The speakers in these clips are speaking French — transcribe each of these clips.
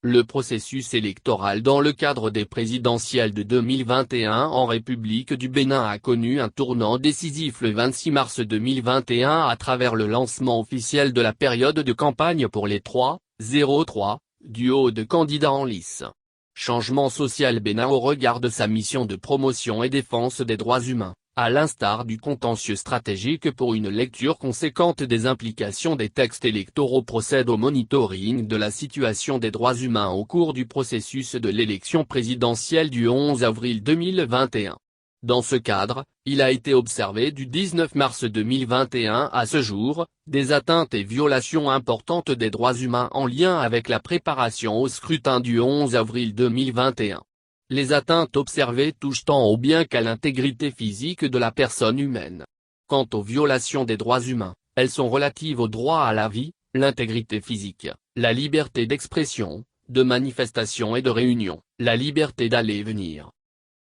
Le processus électoral dans le cadre des présidentielles de 2021 en République du Bénin a connu un tournant décisif le 26 mars 2021 à travers le lancement officiel de la période de campagne pour les 3-0-3, duo de candidats en lice. Changement social Bénin au regard de sa mission de promotion et défense des droits humains, à l'instar du contentieux stratégique pour une lecture conséquente des implications des textes électoraux procède au monitoring de la situation des droits humains au cours du processus de l'élection présidentielle du 11 avril 2021. Dans ce cadre, il a été observé du 19 mars 2021 à ce jour, des atteintes et violations importantes des droits humains en lien avec la préparation au scrutin du 11 avril 2021. Les atteintes observées touchent tant au bien qu'à l'intégrité physique de la personne humaine. Quant aux violations des droits humains, elles sont relatives au droit à la vie, l'intégrité physique, la liberté d'expression, de manifestation et de réunion, la liberté d'aller et venir.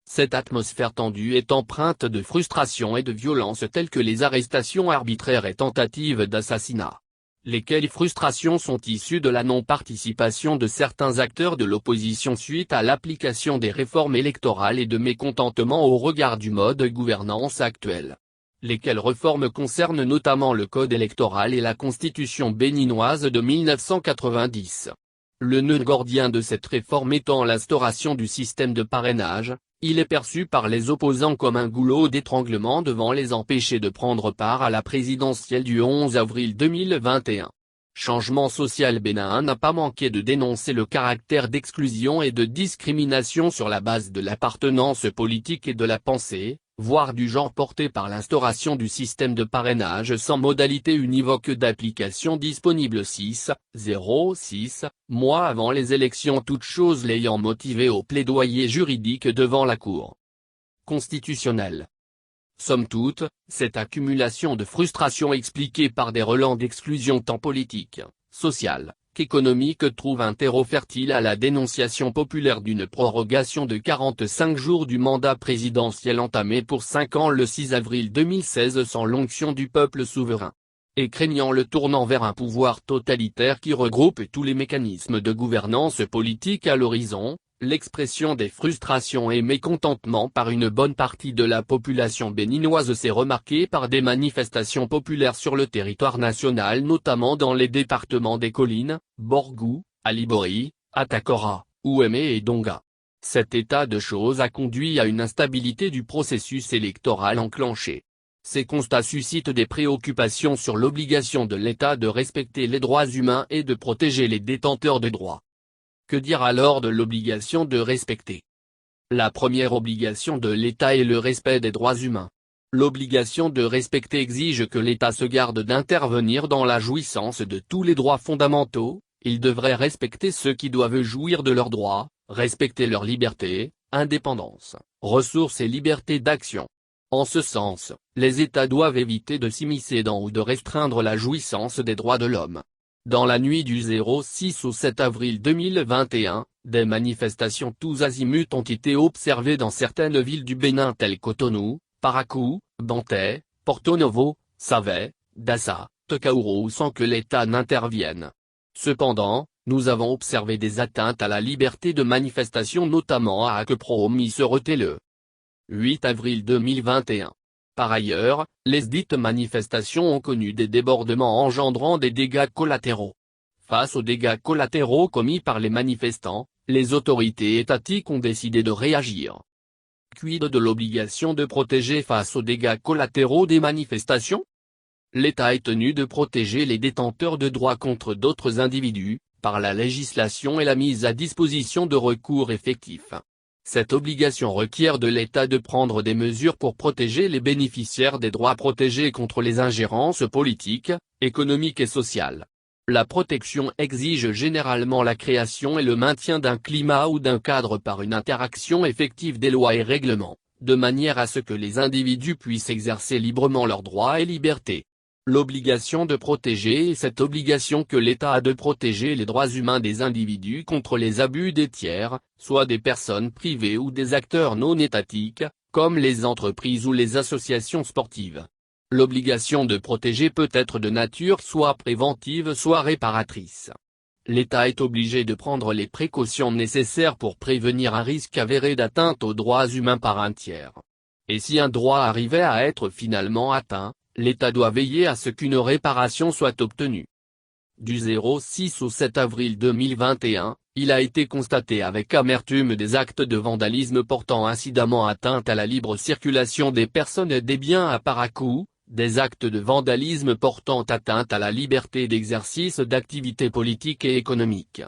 Cette atmosphère tendue est empreinte de frustration et de violence telles que les arrestations arbitraires et tentatives d'assassinat. Lesquelles frustrations sont issues de la non-participation de certains acteurs de l'opposition suite à l'application des réformes électorales et de mécontentement au regard du mode de gouvernance actuel. Lesquelles réformes concernent notamment le code électoral et la constitution béninoise de 1990. Le nœud gordien de cette réforme étant l'instauration du système de parrainage, il est perçu par les opposants comme un goulot d'étranglement devant les empêcher de prendre part à la présidentielle du 11 avril 2021. Changement social Bénin n'a pas manqué de dénoncer le caractère d'exclusion et de discrimination sur la base de l'appartenance politique et de la pensée, voire du genre porté par l'instauration du système de parrainage sans modalité univoque d'application disponible 6 mois avant les élections, toutes choses l'ayant motivé au plaidoyer juridique devant la Cour constitutionnelle. Somme toute, cette accumulation de frustration expliquée par des relents d'exclusion tant politique, sociale, qu'économique trouve un terreau fertile à la dénonciation populaire d'une prorogation de 45 jours du mandat présidentiel entamé pour 5 ans le 6 avril 2016 sans l'onction du peuple souverain. Et craignant le tournant vers un pouvoir totalitaire qui regroupe tous les mécanismes de gouvernance politique à l'horizon, l'expression des frustrations et mécontentements par une bonne partie de la population béninoise s'est remarquée par des manifestations populaires sur le territoire national, notamment dans les départements des Collines, Borgou, Alibori, Atakora, Ouémé et Donga. Cet état de choses a conduit à une instabilité du processus électoral enclenché. Ces constats suscitent des préoccupations sur l'obligation de l'État de respecter les droits humains et de protéger les détenteurs de droits. Que dire alors de l'obligation de respecter? La première obligation de l'État est le respect des droits humains. L'obligation de respecter exige que l'État se garde d'intervenir dans la jouissance de tous les droits fondamentaux, il devrait respecter ceux qui doivent jouir de leurs droits, respecter leur liberté, indépendance, ressources et liberté d'action. En ce sens, les États doivent éviter de s'immiscer dans ou de restreindre la jouissance des droits de l'homme. Dans la nuit du 06 au 7 avril 2021, des manifestations tous azimuts ont été observées dans certaines villes du Bénin telles Cotonou, Parakou, Banté, Porto Novo, Savé, Dassa, Tekaouro sans que l'État n'intervienne. Cependant, nous avons observé des atteintes à la liberté de manifestation notamment à Akepro-Missereté le 8 avril 2021. Par ailleurs, les dites manifestations ont connu des débordements engendrant des dégâts collatéraux. Face aux dégâts collatéraux commis par les manifestants, les autorités étatiques ont décidé de réagir. Quid de l'obligation de protéger face aux dégâts collatéraux des manifestations? L'État est tenu de protéger les détenteurs de droits contre d'autres individus, par la législation et la mise à disposition de recours effectifs. Cette obligation requiert de l'État de prendre des mesures pour protéger les bénéficiaires des droits protégés contre les ingérences politiques, économiques et sociales. La protection exige généralement la création et le maintien d'un climat ou d'un cadre par une interaction effective des lois et règlements, de manière à ce que les individus puissent exercer librement leurs droits et libertés. L'obligation de protéger est cette obligation que l'État a de protéger les droits humains des individus contre les abus des tiers, soit des personnes privées ou des acteurs non étatiques, comme les entreprises ou les associations sportives. L'obligation de protéger peut être de nature soit préventive soit réparatrice. l'État est obligé de prendre les précautions nécessaires pour prévenir un risque avéré d'atteinte aux droits humains par un tiers. Et si un droit arrivait à être finalement atteint, l'État doit veiller à ce qu'une réparation soit obtenue. Du 06 au 7 avril 2021, il a été constaté avec amertume des actes de vandalisme portant incidemment atteinte à la libre circulation des personnes et des biens à Parakou, des actes de vandalisme portant atteinte à la liberté d'exercice d'activités politiques et économiques.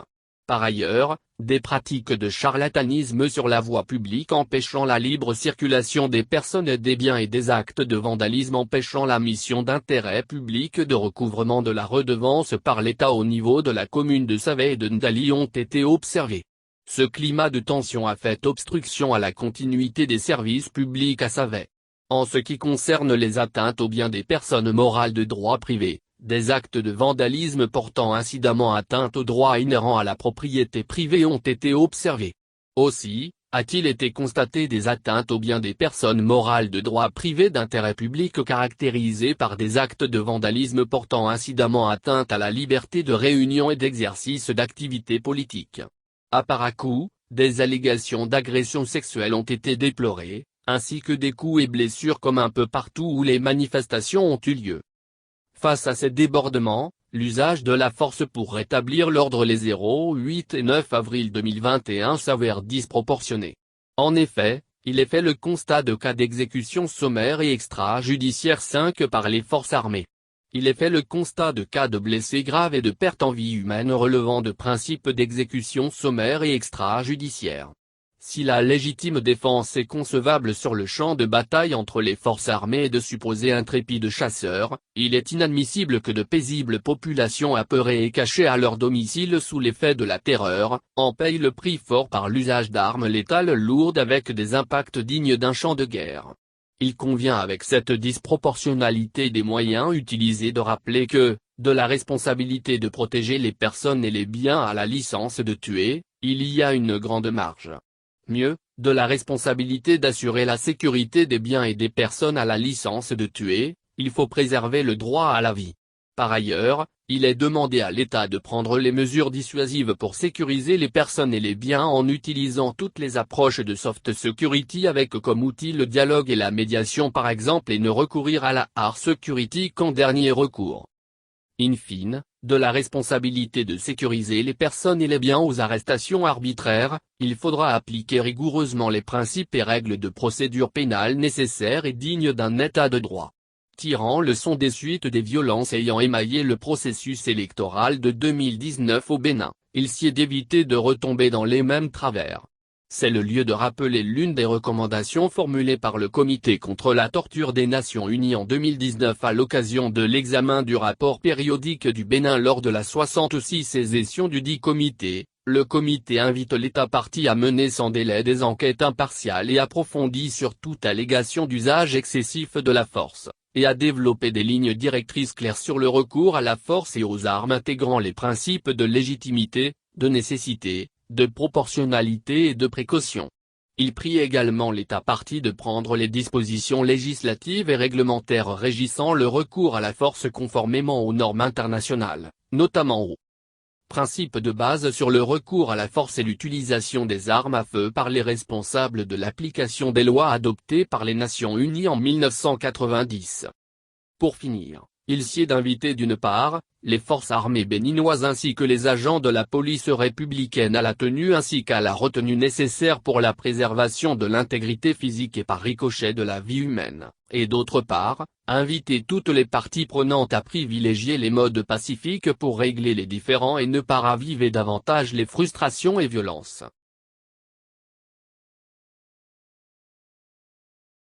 Par ailleurs, des pratiques de charlatanisme sur la voie publique empêchant la libre circulation des personnes et des biens et des actes de vandalisme empêchant la mission d'intérêt public de recouvrement de la redevance par l'État au niveau de la commune de Savet et de Ndali ont été observés. Ce climat de tension a fait obstruction à la continuité des services publics à Savet. En ce qui concerne les atteintes aux biens des personnes morales de droit privé, des actes de vandalisme portant incidemment atteinte aux droits inhérents à la propriété privée ont été observés. Aussi, a-t-il été constaté des atteintes aux biens des personnes morales de droit privé d'intérêt public caractérisées par des actes de vandalisme portant incidemment atteinte à la liberté de réunion et d'exercice d'activités politiques. À Parakou, des allégations d'agression sexuelle ont été déplorées, ainsi que des coups et blessures comme un peu partout où les manifestations ont eu lieu. Face à ces débordements, l'usage de la force pour rétablir l'ordre les 08 et 9 avril 2021 s'avère disproportionné. En effet, il est fait le constat de cas d'exécution sommaire et extrajudiciaire 5 par les forces armées. Il est fait le constat de cas de blessés graves et de pertes en vie humaine relevant de principes d'exécution sommaire et extrajudiciaire. Si la légitime défense est concevable sur le champ de bataille entre les forces armées et de supposés intrépides chasseurs, il est inadmissible que de paisibles populations apeurées et cachées à leur domicile sous l'effet de la terreur, en payent le prix fort par l'usage d'armes létales lourdes avec des impacts dignes d'un champ de guerre. Il convient avec cette disproportionnalité des moyens utilisés de rappeler que, de la responsabilité de protéger les personnes et les biens à la licence de tuer, il y a une grande marge. Mieux, de la responsabilité d'assurer la sécurité des biens et des personnes à la licence de tuer, il faut préserver le droit à la vie. Par ailleurs, il est demandé à l'État de prendre les mesures dissuasives pour sécuriser les personnes et les biens en utilisant toutes les approches de soft security avec comme outil le dialogue et la médiation par exemple et ne recourir à la hard security qu'en dernier recours. In fine, de la responsabilité de sécuriser les personnes et les biens aux arrestations arbitraires, il faudra appliquer rigoureusement les principes et règles de procédure pénale nécessaires et dignes d'un état de droit. Tirant leçon des suites des violences ayant émaillé le processus électoral de 2019 au Bénin, il sied d'éviter de retomber dans les mêmes travers. C'est le lieu de rappeler l'une des recommandations formulées par le Comité contre la torture des Nations Unies en 2019 à l'occasion de l'examen du rapport périodique du Bénin lors de la 66e session du dit comité. Le comité invite l'État partie à mener sans délai des enquêtes impartiales et approfondies sur toute allégation d'usage excessif de la force, et à développer des lignes directrices claires sur le recours à la force et aux armes intégrant les principes de légitimité, de nécessité, de proportionnalité et de précaution. Il prie également l'État partie de prendre les dispositions législatives et réglementaires régissant le recours à la force conformément aux normes internationales, notamment au principe de base sur le recours à la force et l'utilisation des armes à feu par les responsables de l'application des lois adoptées par les Nations Unies en 1990. Pour finir, il sied d'inviter d'une part, les forces armées béninoises ainsi que les agents de la police républicaine à la tenue ainsi qu'à la retenue nécessaire pour la préservation de l'intégrité physique et par ricochet de la vie humaine, et d'autre part, inviter toutes les parties prenantes à privilégier les modes pacifiques pour régler les différends et ne pas raviver davantage les frustrations et violences.